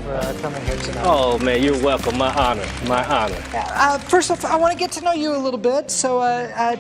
for coming here tonight. Oh, man, you're welcome. My honor. My honor. First off, I want to get to know you a little bit. So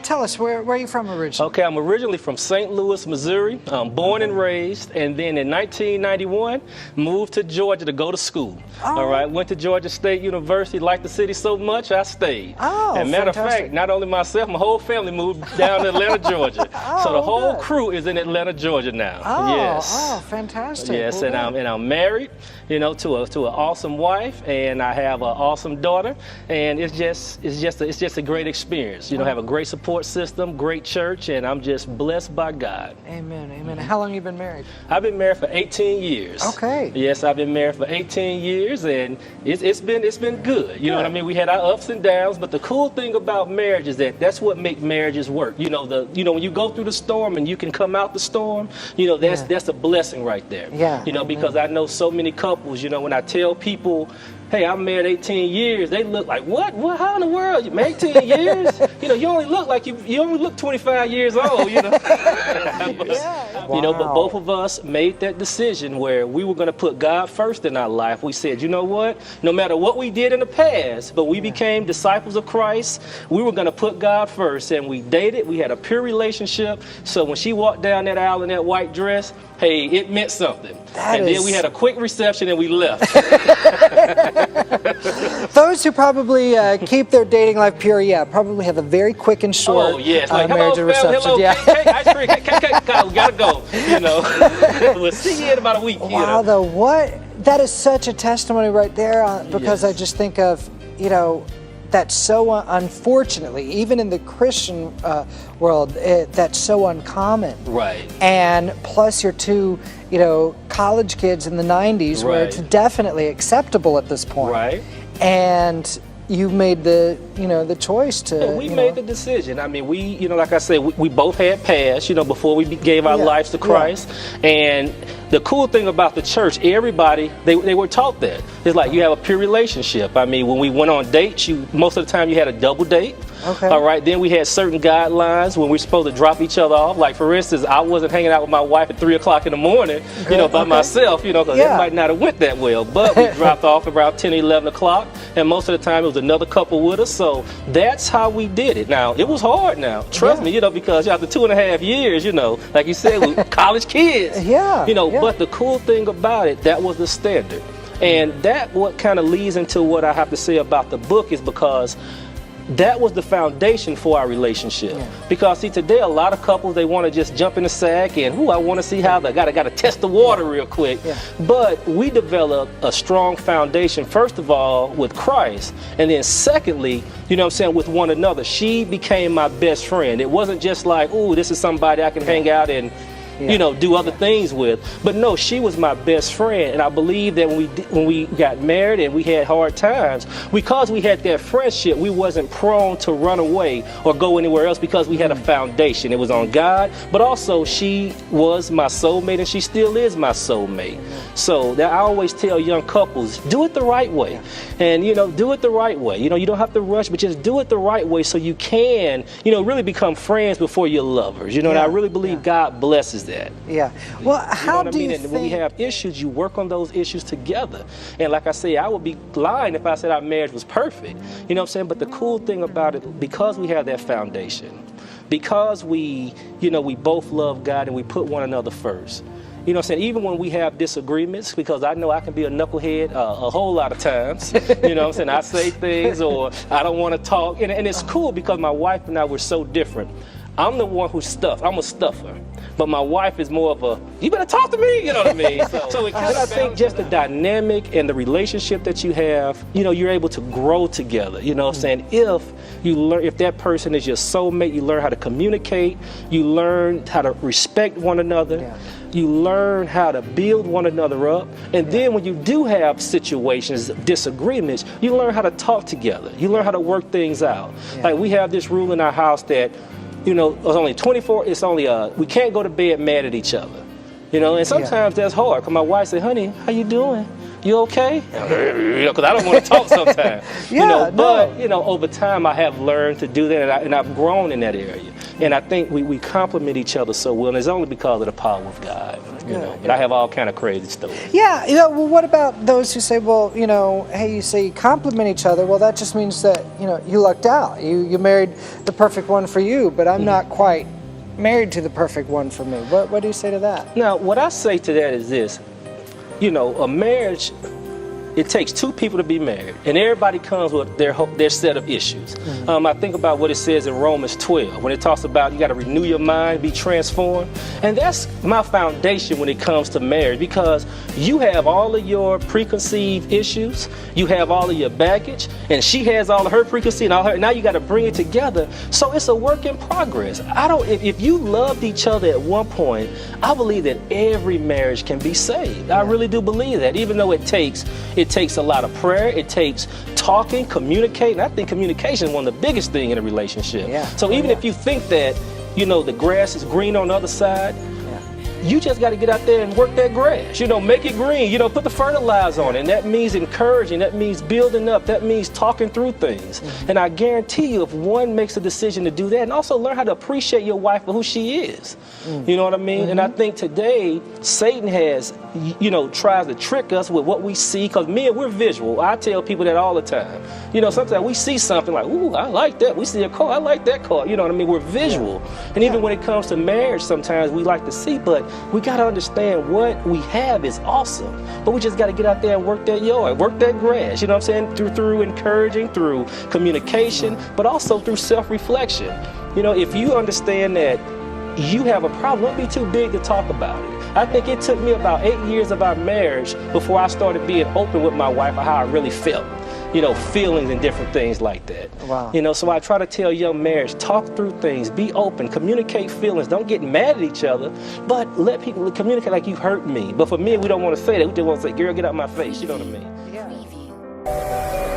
tell us, where are you from originally? Okay, I'm originally from St. Louis, Missouri. Born and raised. And then in 1991, moved to Georgia to go to school. All right. Went to Georgia State University. Liked the city so much, I stayed. Oh, and matter fantastic. of fact, not only myself, my whole family moved down to Atlanta, Georgia. So the whole crew is in Atlanta, Georgia now. Oh, yes. Oh, fantastic. Yes, Well, and I'm married, to an awesome wife, and I have an awesome daughter, and it's just a great experience. Have a great support system, great church, and I'm just blessed by God. Amen, amen. How long have you been married? I've been married for 18 years. Okay. Yes, I've been married for 18 years, and it's been good. You know what I mean? We had our ups and downs, but the cool thing about marriage is that's what makes marriages work. When you go through the storm and you can come out the storm, that's a blessing right there. Yeah. Because I know so many couples, when I tell people, hey, I'm married 18 years, they look like, what? How in the world? You married 18 years? You only look like you only look 25 years old, But both of us made that decision where we were going to put God first in our life. We said, you know what? No matter what we did in the past, but we became disciples of Christ, we were going to put God first. And we dated. We had a pure relationship. So when she walked down that aisle in that white dress, hey, it meant something. Then we had a quick reception and we left. Those who probably keep their dating life pure, probably have a very quick and short marriage and reception. Hello, cake, ice cream, cake, we gotta go. We'll see you in about a week. Wow, that is such a testimony right there, because I just think of, that's so unfortunately, even in the Christian world, that's so uncommon. Right. And plus you're two, college kids in the 90s where it's definitely acceptable at this point. Right. And you made the choice to. We made the decision. I mean, we, like I said, we both had past, before we gave our lives to Christ. And the cool thing about the church, everybody, they were taught that. It's like you have a pure relationship. I mean, when we went on dates, most of the time you had a double date. Okay. All right. Then we had certain guidelines when we were supposed to drop each other off. Like, for instance, I wasn't hanging out with my wife at 3 o'clock in the morning, by myself, because it might not have went that well. But we dropped off around 10 or 11 o'clock, and most of the time it was another couple with us. So that's how we did it. Now, it was hard now. Trust me, because after 2.5 years, like you said, we college kids. But the cool thing about it, that was the standard. And that what kind of leads into what I have to say about the book is because that was the foundation for our relationship. Because see, today a lot of couples, they want to just jump in the sack and I want to see how they got to test the water real quick. But we developed a strong foundation, first of all, with Christ, and then secondly, with one another. She became my best friend. It wasn't just like, ooh, this is somebody I can hang out and do other things with. But no, she was my best friend, and I believe that when we got married and we had hard times, because we had that friendship, we wasn't prone to run away or go anywhere else because we had a foundation. It was on God, but also she was my soulmate, and she still is my soulmate. So that I always tell young couples, do it the right way, and do it the right way. You don't have to rush, but just do it the right way so you can, really become friends before you're lovers. And I really believe God blesses that. Yeah. Well, how do you think? think? When we have issues, you work on those issues together. And like I say, I would be lying if I said our marriage was perfect. But the cool thing about it, because we have that foundation, because we both love God and we put one another first. Even when we have disagreements, because I know I can be a knucklehead a whole lot of times. I say things or I don't want to talk. And it's cool because my wife and I were so different. I'm the one who's stuffed. I'm a stuffer. But my wife is more of a, you better talk to me, you know what I mean? So it kind of, I think just the dynamic and the relationship that you have, you're able to grow together, If you learn, if that person is your soulmate, you learn how to communicate, you learn how to respect one another. You learn how to build one another up. And then when you do have situations, disagreements, you learn how to talk together. You learn how to work things out. Like we have this rule in our house that, it's only 24, we can't go to bed mad at each other. And sometimes that's hard. Because my wife said, honey, how you doing? You okay? Because I don't want to talk sometimes. But over time I have learned to do that, and I've grown in that area. And I think we complement each other so well, and it's only because of the power of God. You know, but I have all kind of crazy stories. Yeah, you know, well, what about those who say, well, you know, hey, you say you complement each other. Well, that just means that, you know, you lucked out. You married the perfect one for you, but I'm not quite married to the perfect one for me. What do you say to that? Now, what I say to that is this. You know, a marriage, it takes two people to be married, and everybody comes with their set of issues. I think about what it says in Romans 12, when it talks about you got to renew your mind, be transformed. And that's my foundation when it comes to marriage, because you have all of your preconceived issues, you have all of your baggage, and she has all of her preconceived, and all her. Now you got to bring it together. So it's a work in progress. If you loved each other at one point, I believe that every marriage can be saved. I really do believe that, even though it takes a lot of prayer, it takes talking, communicating. I think communication is one of the biggest things in a relationship. Yeah. So even if you think that, you know, the grass is green on the other side, you just got to get out there and work that grass, you know, make it green, you know, put the fertilizer on it. And that means encouraging, that means building up, that means talking through things. And I guarantee you, if one makes a decision to do that, and also learn how to appreciate your wife for who she is, you know what I mean? And I think today, Satan has, you know, tries to trick us with what we see, because we're visual. I tell people that all the time. You know, sometimes we see something like, ooh, I like that. We see a car, I like that car. You know what I mean? We're visual. And even when it comes to marriage, sometimes we like to see, but we got to understand what we have is awesome. But we just got to get out there and work that yard, work that grass, you know what I'm saying? Through encouraging, through communication, but also through self-reflection. You know, if you understand that you have a problem, don't be too big to talk about it. I think it took me about 8 years of our marriage before I started being open with my wife of how I really felt. You know, feelings and different things like that. Wow. You know, so I try to tell young marriage, talk through things, be open, communicate feelings, don't get mad at each other, but let people communicate like you've hurt me. But for me, we don't want to say that. We just want to say, girl, get out my face. You know what I mean? Yeah.